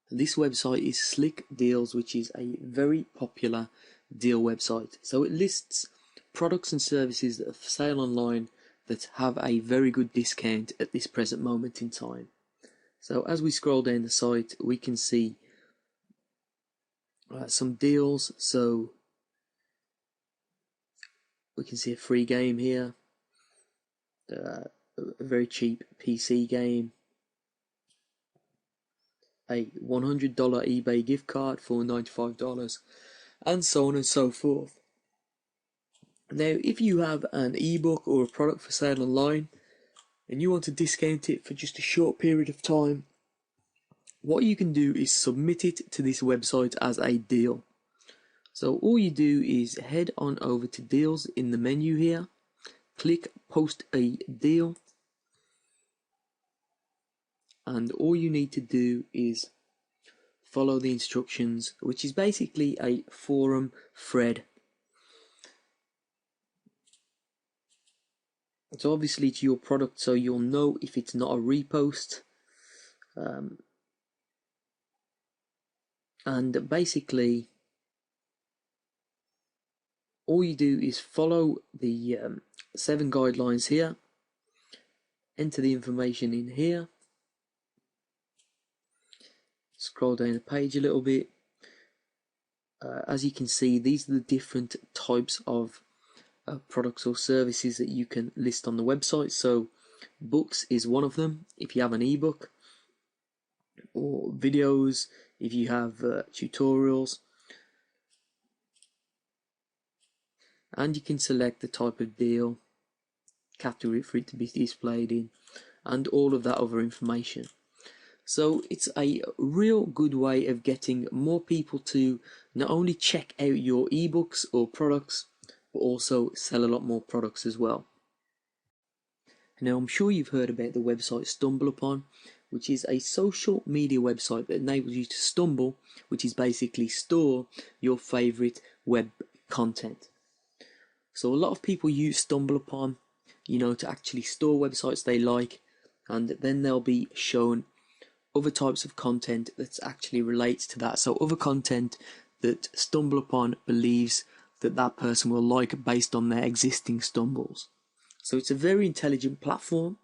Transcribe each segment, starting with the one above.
This website is Slick Deals, which is a very popular deal website. So it lists products and services that are for sale online that have a very good discount at this present moment in time. So as we scroll down the site, we can see some deals. So we can see a free game here, a very cheap PC game, a $100 eBay gift card for $95, and so on and so forth. Now, if you have an ebook or a product for sale online and you want to discount it for just a short period of time, what you can do is submit it to this website as a deal. So all you do is head on over to deals in the menu here, click post a deal, and all you need to do is follow the instructions, which is basically a forum thread. It's obviously to your product, so you'll know if it's not a repost. And basically, all you do is follow the 7 guidelines here, enter the information in here, scroll down the page a little bit. As you can see, these are the different types of products or services that you can list on the website. So books is one of them if you have an ebook, or videos if you have tutorials, and you can select the type of deal, category for it to be displayed in, and all of that other information. So it's a real good way of getting more people to not only check out your ebooks or products, but also sell a lot more products as well. Now, I'm sure you've heard about the website StumbleUpon, which is a social media website that enables you to stumble, which is basically store your favorite web content. So a lot of people use StumbleUpon, to actually store websites they like, and then they'll be shown other types of content that actually relates to that. So other content that StumbleUpon believes that person will like based on their existing stumbles. So it's a very intelligent platform,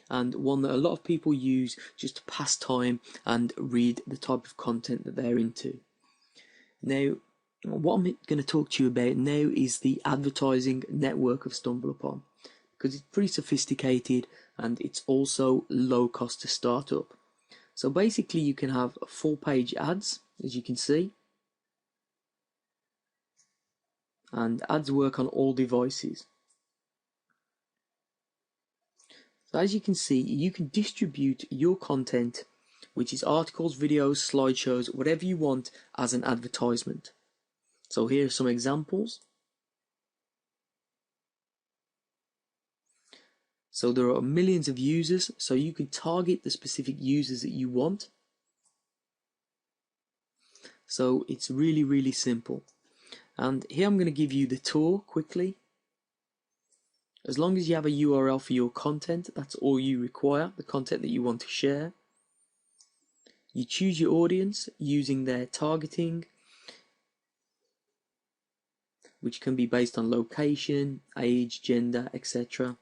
and one that a lot of people use just to pass time and read the type of content that they're into. Now, what I'm going to talk to you about now is the advertising network of StumbleUpon, because it's pretty sophisticated and it's also low cost to start up. So basically you can have full page ads, as you can see, and ads work on all devices. So as you can see, you can distribute your content, which is articles, videos, slideshows, whatever you want, as an advertisement. So here are some examples. So there are millions of users, so you can target the specific users that you want. So it's really, really simple. And here I'm going to give you the tour quickly. As long as you have a URL for your content, that's all you require, the content that you want to share. You choose your audience using their targeting, which can be based on location, age, gender, etc.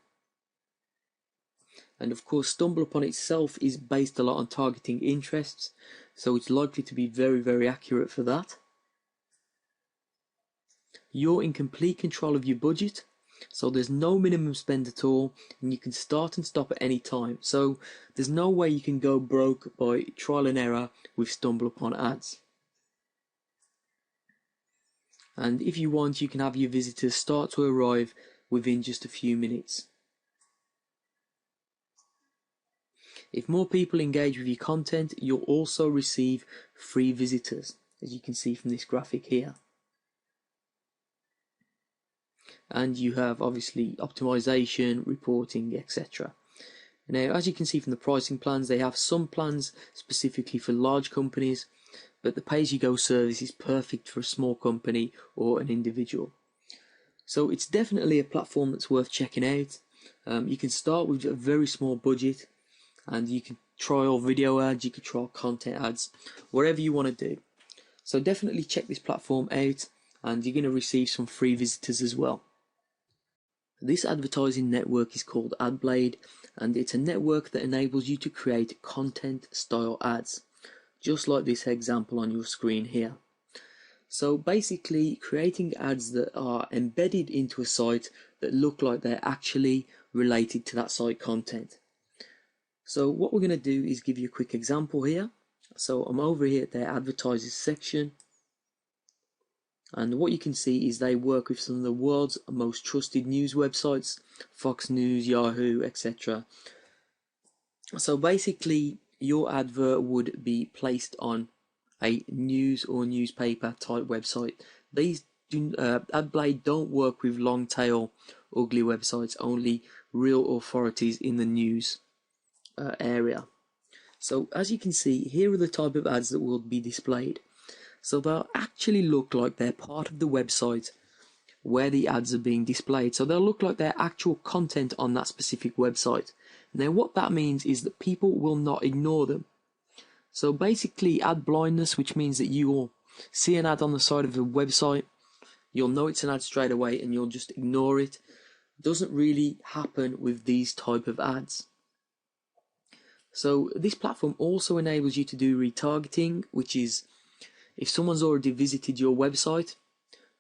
And of course, StumbleUpon itself is based a lot on targeting interests, so it's likely to be very, very accurate for that. You're in complete control of your budget, so there's no minimum spend at all, and you can start and stop at any time. So there's no way you can go broke by trial and error with StumbleUpon ads. And if you want, you can have your visitors start to arrive within just a few minutes. If more people engage with your content, you'll also receive free visitors, as you can see from this graphic here. And you have obviously optimization, reporting, etc. Now, as you can see from the pricing plans, they have some plans specifically for large companies, but the pay-as-you-go service is perfect for a small company or an individual. So it's definitely a platform that's worth checking out. You can start with a very small budget, and you can trial video ads, you can trial content ads, whatever you want to do. So definitely check this platform out, and you're going to receive some free visitors as well. This advertising network is called AdBlade, and it's a network that enables you to create content style ads, just like this example on your screen here. So basically creating ads that are embedded into a site that look like they're actually related to that site content. So what we're going to do is give you a quick example here. So I'm over here at their advertisers section, and what you can see is they work with some of the world's most trusted news websites, Fox News, Yahoo, etc. So basically your advert would be placed on a news or newspaper type website. These AdBlade don't work with long tail ugly websites, only real authorities in the news area. So as you can see, here are the type of ads that will be displayed. So they'll actually look like they're part of the website where the ads are being displayed. So they'll look like they're actual content on that specific website. Now what that means is that people will not ignore them. So basically ad blindness, which means that you will see an ad on the side of a website, you'll know it's an ad straight away and you'll just ignore it, doesn't really happen with these type of ads. So this platform also enables you to do retargeting, which is if someone's already visited your website,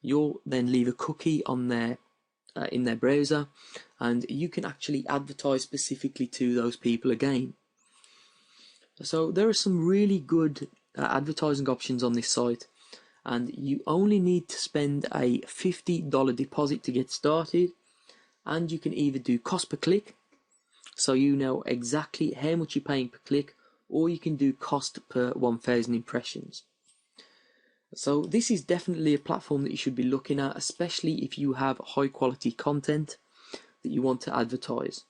you'll then leave a cookie on their in their browser, and you can actually advertise specifically to those people again. So there are some really good advertising options on this site, and you only need to spend a $50 deposit to get started, and you can either do cost per click, so you know exactly how much you're paying per click, or you can do cost per 1,000 impressions. So this is definitely a platform that you should be looking at, especially if you have high quality content that you want to advertise.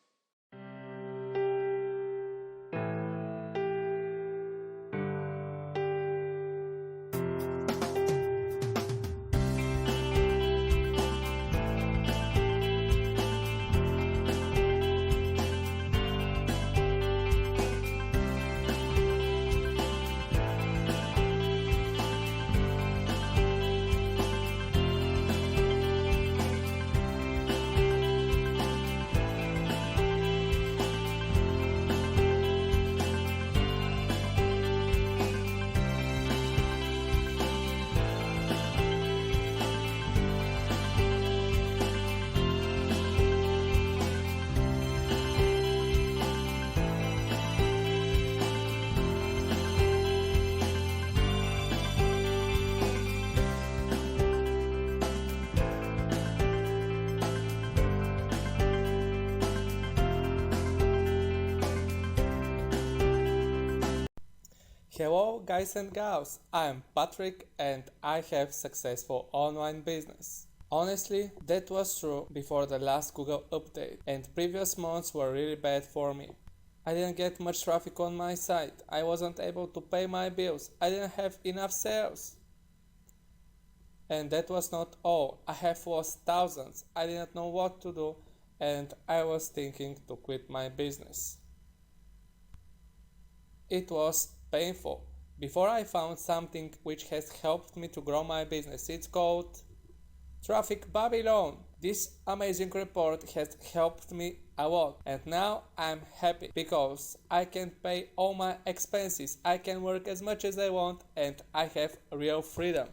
Hello guys and gals, I'm Patrick and I have successful online business. Honestly, that was true before the last Google update, and previous months were really bad for me. I didn't get much traffic on my site, I wasn't able to pay my bills, I didn't have enough sales. And that was not all, I have lost thousands, I didn't know what to do, and I was thinking to quit my business. It was painful. Before I found something which has helped me to grow my business. It's called Traffic Babylon. This amazing report has helped me a lot, and now I'm happy because I can pay all my expenses, I can work as much as I want, and I have real freedom.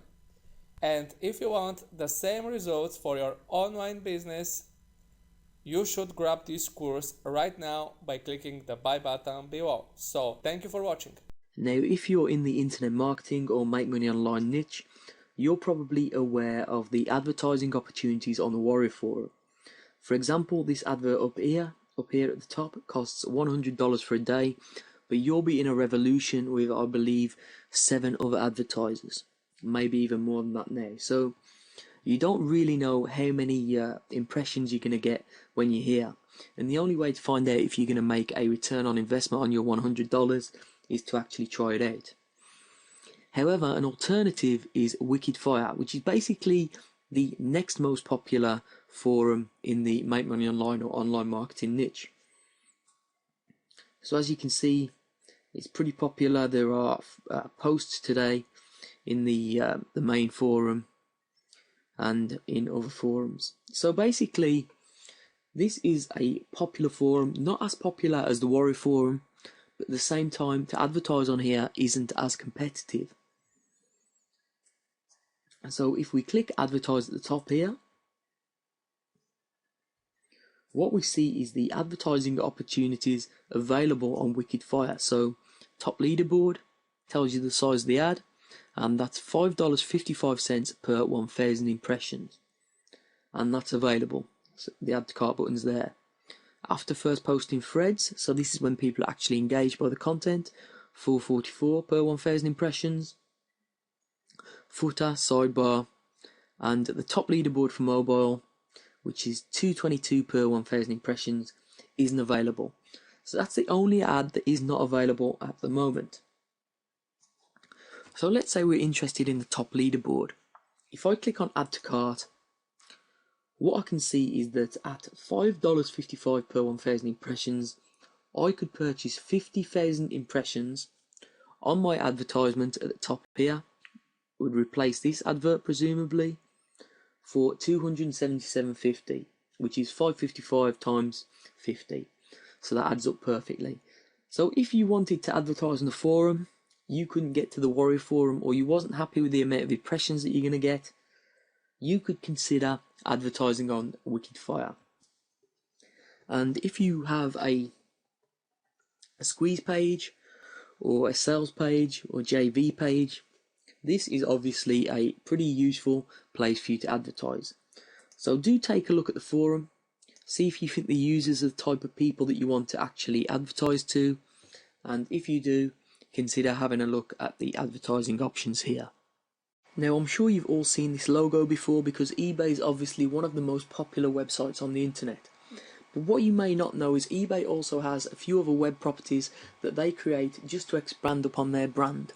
And if you want the same results for your online business, you should grab this course right now by clicking the buy button below. So thank you for watching. Now, if you're in the internet marketing or make money online niche, you're probably aware of the advertising opportunities on the Warrior Forum. For example, this advert up here at the top, costs $100 for a day, but you'll be in a revolution with, I believe, 7 other advertisers, maybe even more than that now. So you don't really know how many impressions you're going to get when you're here, and the only way to find out if you're going to make a return on investment on your $100 is to actually try it out. However, an alternative is Wikidfire, which is basically the next most popular forum in the make money online or online marketing niche. So as you can see, it's pretty popular. There are posts today in the main forum and in other forums. So basically, this is a popular forum, not as popular as the Warrior forum, but at the same time, to advertise on here isn't as competitive. And so if we click advertise at the top here, what we see is the advertising opportunities available on Wikidfire. So top leaderboard tells you the size of the ad, and that's $5.55 per 1,000 impressions, and that's available. So the add to cart button's there. After first posting threads, so this is when people are actually engaged by the content, $4.44 per 1,000 impressions. Footer, sidebar, and the top leaderboard for mobile, which is $2.22 per 1,000 impressions, isn't available. So that's the only ad that is not available at the moment. So let's say we're interested in the top leaderboard. If I click on add to cart, what I can see is that at $5.55 per 1,000 impressions, I could purchase 50,000 impressions on my advertisement at the top here. Would replace this advert presumably for $277.50, which is $5.55 times 50. So that adds up perfectly. So if you wanted to advertise on the forum, you couldn't get to the Warrior forum, or you wasn't happy with the amount of impressions that you're going to get, you could consider advertising on Wikidfire. And if you have a squeeze page or a sales page or JV page, this is obviously a pretty useful place for you to advertise. So do take a look at the forum, see if you think the users are the type of people that you want to actually advertise to, and if you do, consider having a look at the advertising options here. Now, I'm sure you've all seen this logo before, because eBay is obviously one of the most popular websites on the internet. But what you may not know is eBay also has a few other web properties that they create just to expand upon their brand.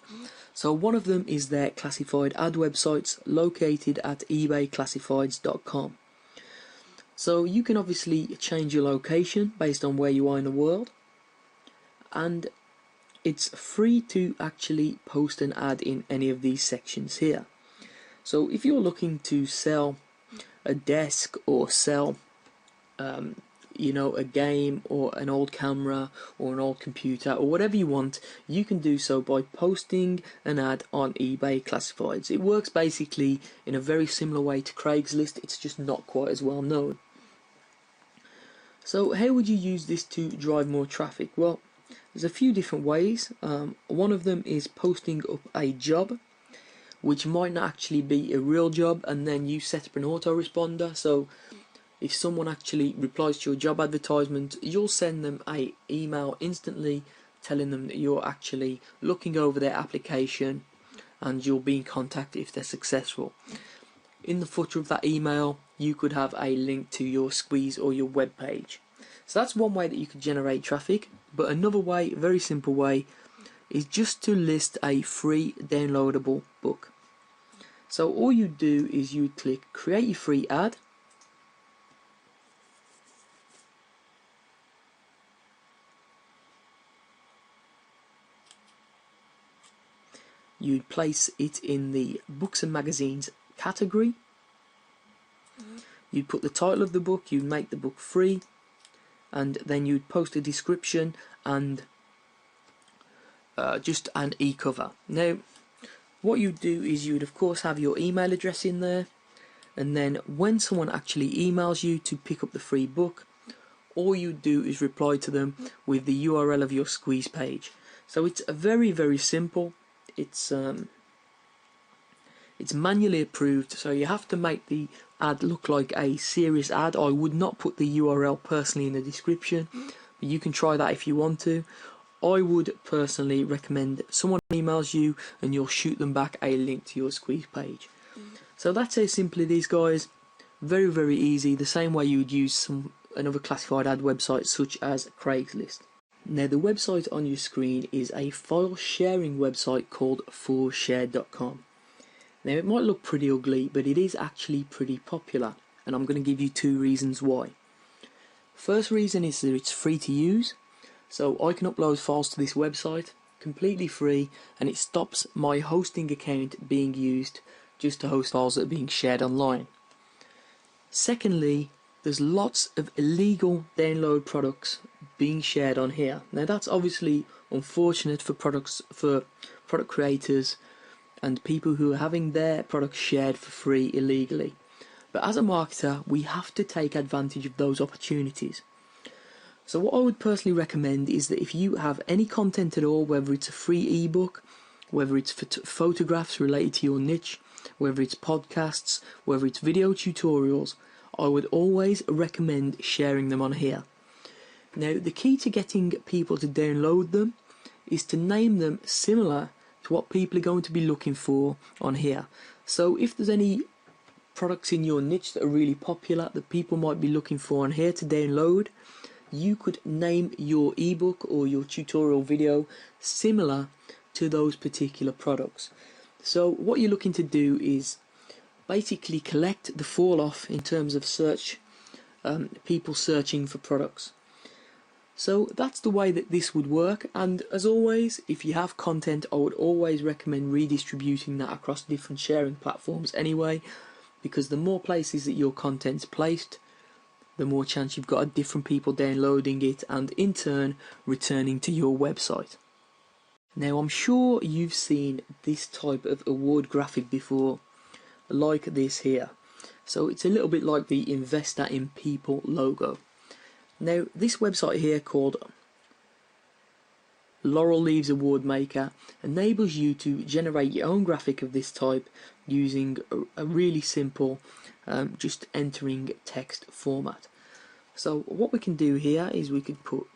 So one of them is their classified ad websites located at ebayclassifieds.com. So you can obviously change your location based on where you are in the world, and it's free to actually post an ad in any of these sections here. So if you're looking to sell a desk or sell a game or an old camera or an old computer or whatever you want, you can do so by posting an ad on eBay Classifieds. It works basically in a very similar way to Craigslist, it's just not quite as well known. So how would you use this to drive more traffic? Well, there's a few different ways. One of them is posting up a job, which might not actually be a real job, and then you set up an autoresponder. So if someone actually replies to your job advertisement, you'll send them an email instantly telling them that you're actually looking over their application and you'll be in contact if they're successful. In the footer of that email, you could have a link to your squeeze or your web page. So that's one way that you could generate traffic. But another way, very simple way, is just to list a free downloadable book. So all you do is you click create your free ad. You'd place it in the books and magazines category. You'd put the title of the book, you'd make the book free, and then you'd post a description and just an e-cover. Now, what you'd do is you'd of course have your email address in there, and then when someone actually emails you to pick up the free book, all you do is reply to them with the URL of your squeeze page. So it's very, very simple. It's manually approved, so you have to make the ad look like a serious ad. I would not put the URL personally in the description, but you can try that if you want to. I would personally recommend someone emails you and you'll shoot them back a link to your squeeze page. So that's how simple it is, guys. Very, very easy, the same way you would use another classified ad website such as Craigslist. Now, the website on your screen is a file sharing website called forshare.com. Now, it might look pretty ugly, but it is actually pretty popular, and I'm going to give you two reasons why. First reason is that it's free to use, So I can upload files to this website completely free, and it stops my hosting account being used just to host files that are being shared online. Secondly, there's lots of illegal download products being shared on here. Now that's obviously unfortunate for product creators and people who are having their products shared for free illegally. But as a marketer, we have to take advantage of those opportunities. So what I would personally recommend is that if you have any content at all, whether it's a free ebook, whether it's photographs related to your niche, whether it's podcasts, whether it's video tutorials, I would always recommend sharing them on here. Now, the key to getting people to download them is to name them similar to what people are going to be looking for on here. So if there's any products in your niche that are really popular that people might be looking for on here to download, you could name your ebook or your tutorial video similar to those particular products. So what you're looking to do is basically collect the fall off in terms of search, people searching for products. So that's the way that this would work, and as always, if you have content, I would always recommend redistributing that across different sharing platforms anyway, because the more places that your content's placed, the more chance you've got of different people downloading it and in turn returning to your website. Now, I'm sure you've seen this type of award graphic before, like this here. So it's a little bit like the Investor in People logo. Now, this website here called Laurel Leaves Award Maker enables you to generate your own graphic of this type using a really simple just entering text format. So what we can do here is we could put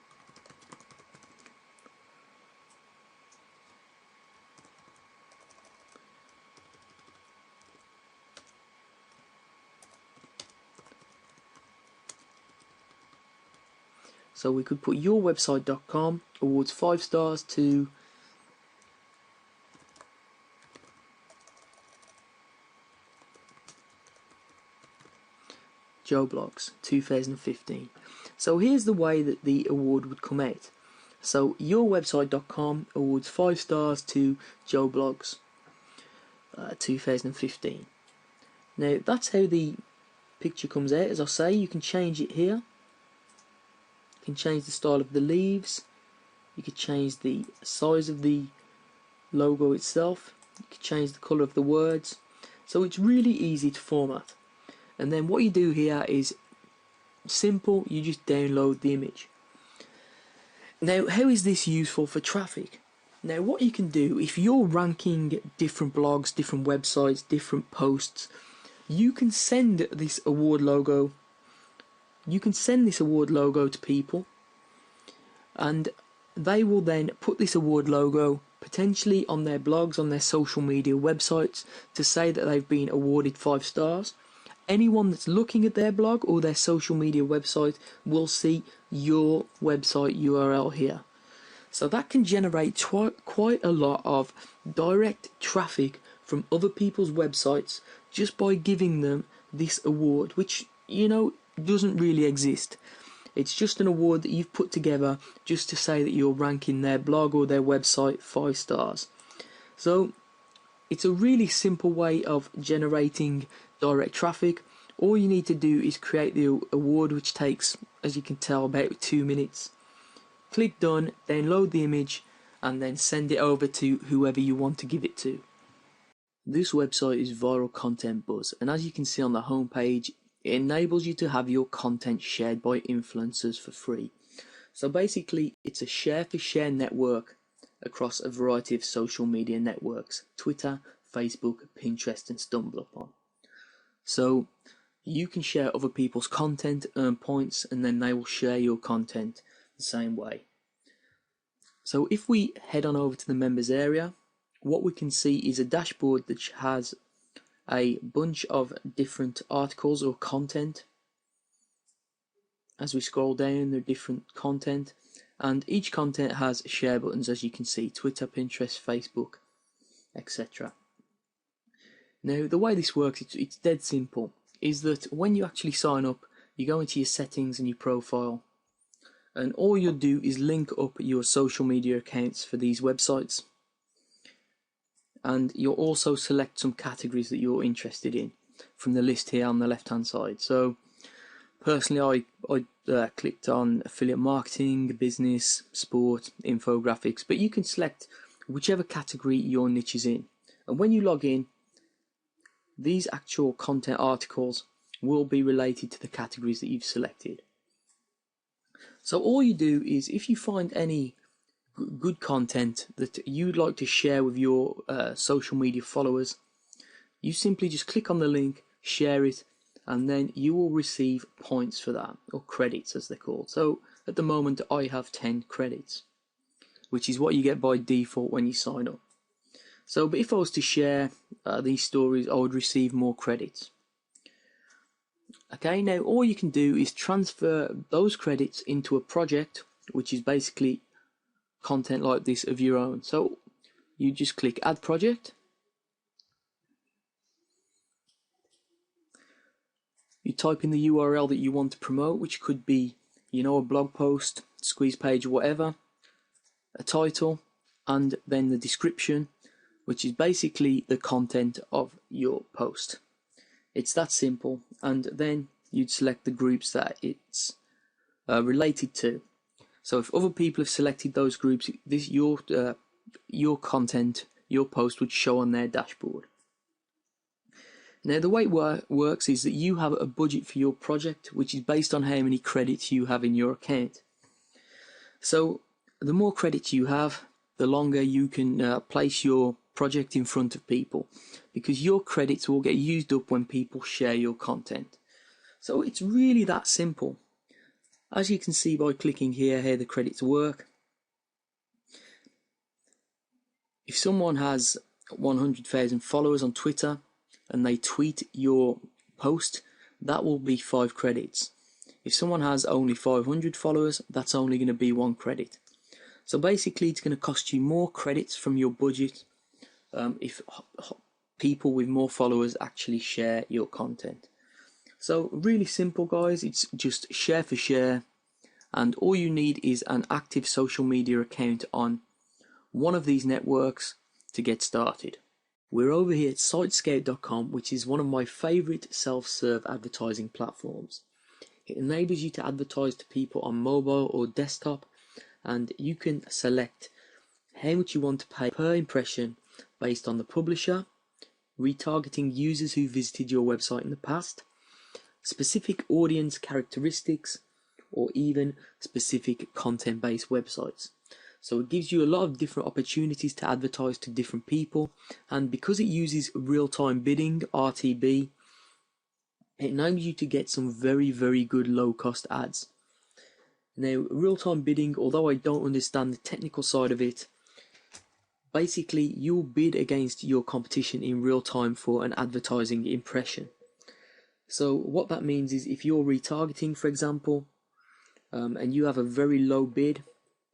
yourwebsite.com awards 5 stars to Joe Blogs 2015. So here's the way that the award would come out. So yourwebsite.com awards 5 stars to Joe Blogs 2015. Now that's how the picture comes out. As I say, you can change it here. You can change the style of the leaves. You can change the size of the logo itself. You can change the colour of the words. So it's really easy to format. And then what you do here is simple, you just download the image. Now, how is this useful for traffic? Now, what you can do, if you're ranking different blogs, different websites, different posts, you can send this award logo to people, and they will then put this award logo potentially on their blogs, on their social media websites, to say that they've been awarded 5 stars. Anyone that's looking at their blog or their social media website will see your website URL here. So that can generate quite a lot of direct traffic from other people's websites just by giving them this award, which, you know, doesn't really exist. It's just an award that you've put together just to say that you're ranking their blog or their website 5 stars. So it's a really simple way of generating direct traffic. All you need to do is create the award, which takes, as you can tell, about 2 minutes. Click done, download the image, and then send it over to whoever you want to give it to. This website is Viral Content Buzz, and as you can see on the homepage, it enables you to have your content shared by influencers for free. So basically, it's a share-for-share network across a variety of social media networks: Twitter, Facebook, Pinterest, and StumbleUpon. So you can share other people's content, earn points, and then they will share your content the same way. So if we head on over to the members area, what we can see is a dashboard that has a bunch of different articles or content. As we scroll down, there are different content, and each content has share buttons, as you can see: Twitter, Pinterest, Facebook, etc. Now, the way this works, it's dead simple, is that when you actually sign up, you go into your settings and your profile, and all you'll do is link up your social media accounts for these websites, and you'll also select some categories that you're interested in from the list here on the left hand side. So personally I clicked on affiliate marketing, business, sport, infographics, but you can select whichever category your niche is in, and when you log in, these actual content articles will be related to the categories that you've selected. So all you do is, if you find any good content that you'd like to share with your social media followers, you simply just click on the link, share it, and then you will receive points for that, or credits as they're called. So at the moment I have 10 credits, which is what you get by default when you sign up. So, but if I was to share these stories, I would receive more credits. Okay, now all you can do is transfer those credits into a project, which is basically content like this of your own. So you just click Add Project. You type in the URL that you want to promote, which could be, you know, a blog post, squeeze page, whatever, a title, and then the description, which is basically the content of your post. It's that simple, and then you'd select the groups that it's related to. So if other people have selected those groups, this your content, your post would show on their dashboard. Now the way it works is that you have a budget for your project, which is based on how many credits you have in your account. So the more credits you have, the longer you can place your project in front of people, because your credits will get used up when people share your content. So it's really that simple. As you can see by clicking here how the credits work, if someone has 100,000 followers on Twitter and they tweet your post, that will be 5 credits. If someone has only 500 followers, that's only going to be 1 credit. So basically it's going to cost you more credits from your budget if people with more followers actually share your content. So really simple, guys. It's just share for share, and all you need is an active social media account on one of these networks to get started. We're over here at Sitescout.com, which is one of my favorite self-serve advertising platforms. It enables you to advertise to people on mobile or desktop, and you can select how much you want to pay per impression based on the publisher, retargeting users who visited your website in the past, specific audience characteristics, or even specific content-based websites. So it gives you a lot of different opportunities to advertise to different people, and because it uses real-time bidding, RTB, it enables you to get some very, very good low-cost ads. Now, real-time bidding, although I don't understand the technical side of it, basically you'll bid against your competition in real time for an advertising impression. So what that means is, if you're retargeting, for example, and you have a very low bid,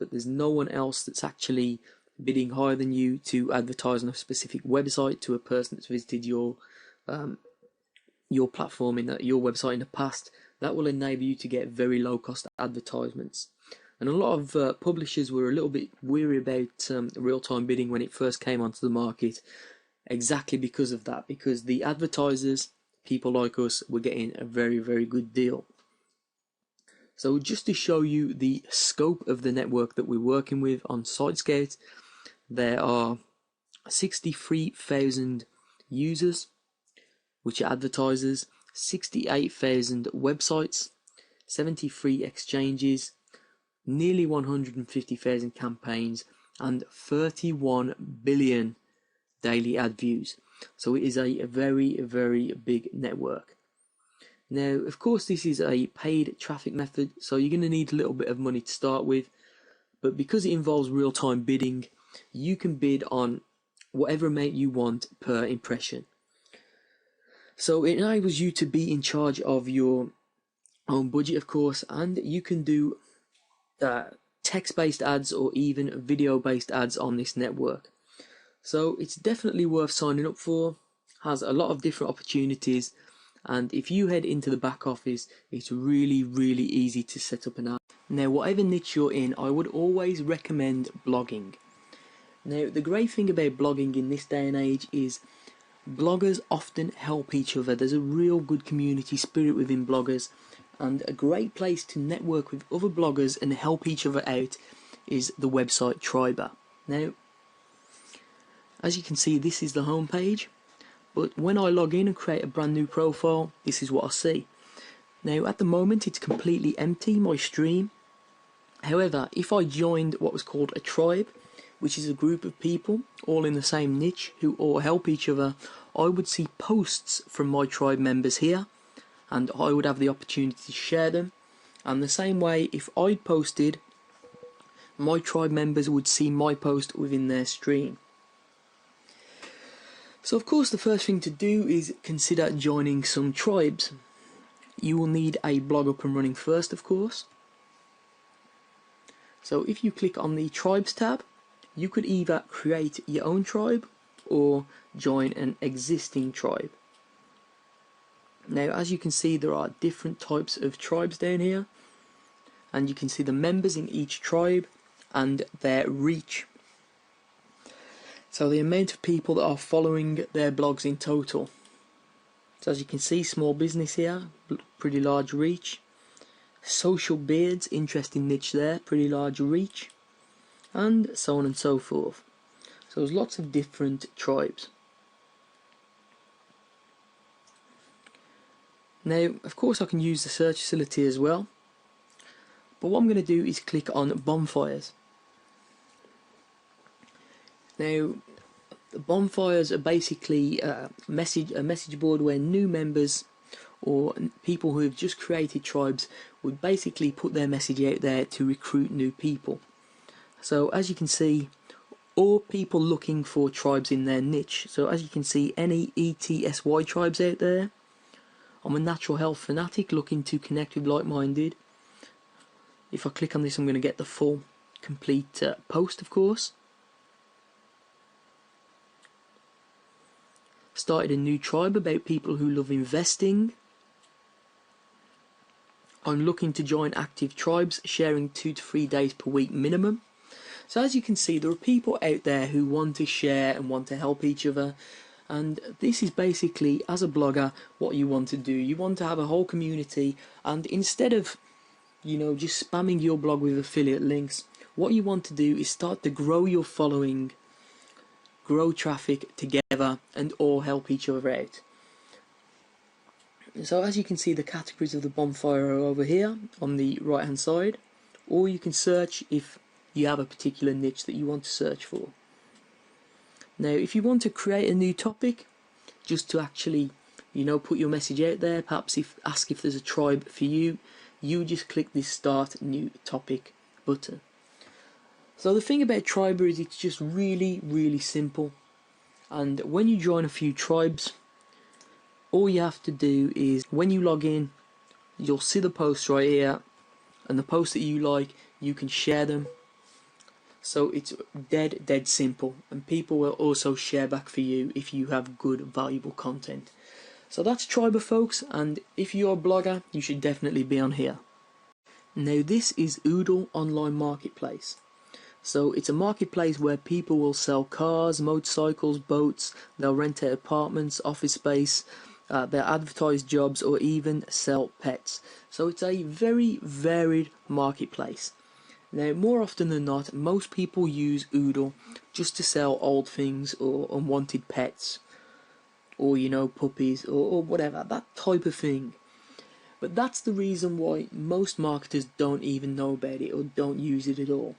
but there's no one else that's actually bidding higher than you to advertise on a specific website to a person that's visited your platform your website in the past, that will enable you to get very low cost advertisements. And a lot of publishers were a little bit weary about real-time bidding when it first came onto the market, exactly because of that, because the advertisers, people like us, were getting a very, very good deal. So just to show you the scope of the network that we're working with on Sitescout, there are 63,000 users, which are advertisers, 68,000 websites, 73 exchanges, nearly 150,000 campaigns, and 31 billion daily ad views. So it is a very, very big network. Now, of course, this is a paid traffic method, so you're going to need a little bit of money to start with, but because it involves real-time bidding, you can bid on whatever amount you want per impression. So it enables you to be in charge of your own budget, of course, and you can do text-based ads or even video-based ads on this network. So it's definitely worth signing up for, has a lot of different opportunities, and if you head into the back office, it's really, really easy to set up an ad. Now, whatever niche you're in, I would always recommend blogging. Now, the great thing about blogging in this day and age is bloggers often help each other. There's a real good community spirit within bloggers, and a great place to network with other bloggers and help each other out is the website Triber. Now, as you can see, this is the home page, but when I log in and create a brand new profile, this is what I see. Now, at the moment, it's completely empty, my stream. However, if I joined what was called a tribe, which is a group of people all in the same niche who all help each other, I would see posts from my tribe members here, and I would have the opportunity to share them. And the same way, if I posted, my tribe members would see my post within their stream. So of course the first thing to do is consider joining some tribes. You will need a blog up and running first, of course. So if you click on the Tribes tab, you could either create your own tribe or join an existing tribe. Now, as you can see, there are different types of tribes down here, and you can see the members in each tribe and their reach. So the amount of people that are following their blogs in total. So as you can see, small business here, pretty large reach. Social beards, interesting niche there, pretty large reach, and so on and so forth. So there's lots of different tribes. Now, of course, I can use the search facility as well, but what I'm going to do is click on bonfires. Now, the bonfires are basically a message board where new members or people who have just created tribes would basically put their message out there to recruit new people. So as you can see, or people looking for tribes in their niche. So as you can see, any ETSY tribes out there. I'm a natural health fanatic looking to connect with like-minded. If I click on this, I'm going to get the full complete post, of course. Started a new tribe about people who love investing. I'm looking to join active tribes, sharing 2 to 3 days per week minimum. So as you can see, there are people out there who want to share and want to help each other. And this is basically, as a blogger, what you want to do. You want to have a whole community, and instead of, just spamming your blog with affiliate links, what you want to do is start to grow your following, grow traffic together, and all help each other out. So as you can see, the categories of the bonfire are over here on the right hand side, or you can search if you have a particular niche that you want to search for. Now, if you want to create a new topic, just to actually, put your message out there, perhaps ask if there's a tribe for you, you just click this Start New Topic button. So the thing about Triber is it's just really, really simple. And when you join a few tribes, all you have to do is, when you log in, you'll see the posts right here, and the posts that you like, you can share them. So it's dead simple, and people will also share back for you if you have good, valuable content. So that's Triber, folks, and if you're a blogger, you should definitely be on here. Now, this is Oodle Online Marketplace. So it's a marketplace where people will sell cars, motorcycles, boats, they'll rent out apartments, office space, they'll advertise jobs, or even sell pets. So it's a very varied marketplace. Now, more often than not, most people use Oodle just to sell old things or unwanted pets, or puppies, or whatever, that type of thing. But that's the reason why most marketers don't even know about it or don't use it at all.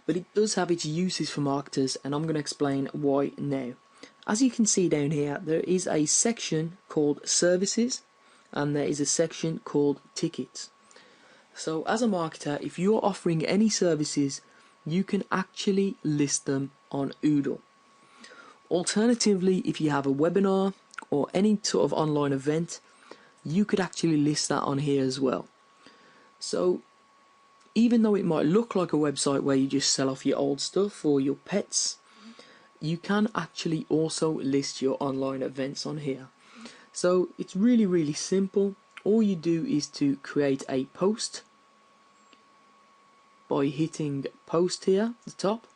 But it does have its uses for marketers, and I'm going to explain why now. As you can see down here, there is a section called Services, and there is a section called Tickets. So as a marketer, if you're offering any services, you can actually list them on Oodle. Alternatively, if you have a webinar or any sort of online event, you could actually list that on here as well. So even though it might look like a website where you just sell off your old stuff or your pets, you can actually also list your online events on here. So it's really simple. All you do is to create a post, by hitting post here at the top.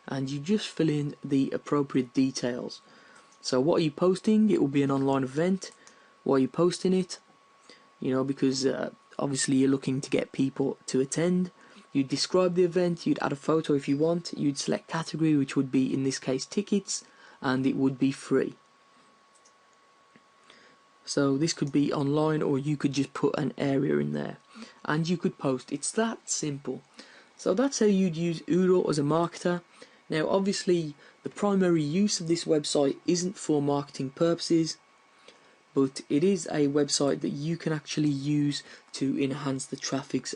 And you just fill in the appropriate details. So what are you posting? It will be an online event. Why are you posting it? You know, because obviously you're looking to get people to attend. You'd describe the event, you'd add a photo if you want, you'd select category, which would be in this case tickets, and it would be free. So this could be online, or you could just put an area in there and you could post. It's that simple. So that's how you'd use Oodle as a marketer. Now obviously the primary use of this website isn't for marketing purposes, but it is a website that you can actually use to enhance the traffic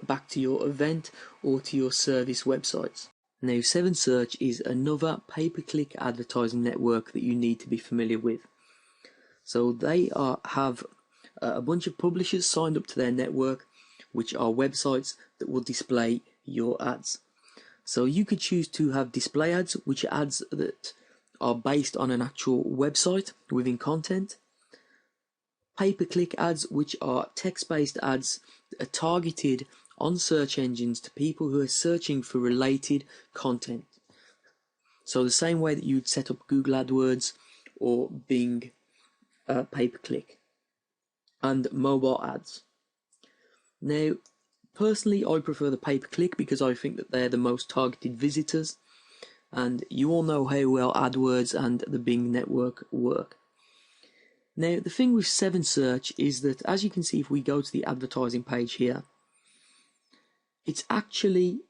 back to your event or to your service websites. Now 7Search is another pay-per-click advertising network that you need to be familiar with. So they have a bunch of publishers signed up to their network, which are websites that will display your ads. So you could choose to have display ads, which are ads that are based on an actual website within content. Pay-per-click ads, which are text-based ads that are targeted on search engines to people who are searching for related content. So the same way that you'd set up Google AdWords or Bing pay-per-click. And mobile ads. Now, personally, I prefer the pay-per-click because I think that they're the most targeted visitors, and you all know how well AdWords and the Bing network work. Now, the thing with 7Search is that, as you can see if we go to the advertising page here, it's actually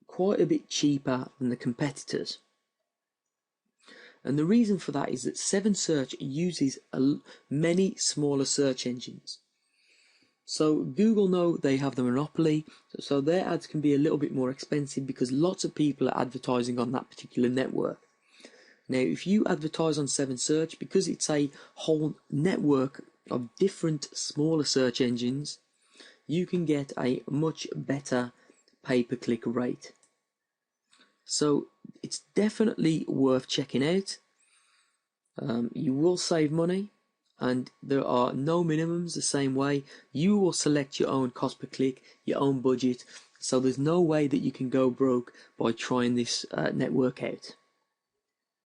quite a bit cheaper than the competitors. And the reason for that is that 7Search uses many smaller search engines. So Google know they have the monopoly, so their ads can be a little bit more expensive because lots of people are advertising on that particular network. Now, if you advertise on 7Search, because it's a whole network of different smaller search engines, you can get a much better pay-per-click rate. So it's definitely worth checking out. You will save money, and there are no minimums the same way. You will select your own cost per click, your own budget, so there's no way that you can go broke by trying this network out.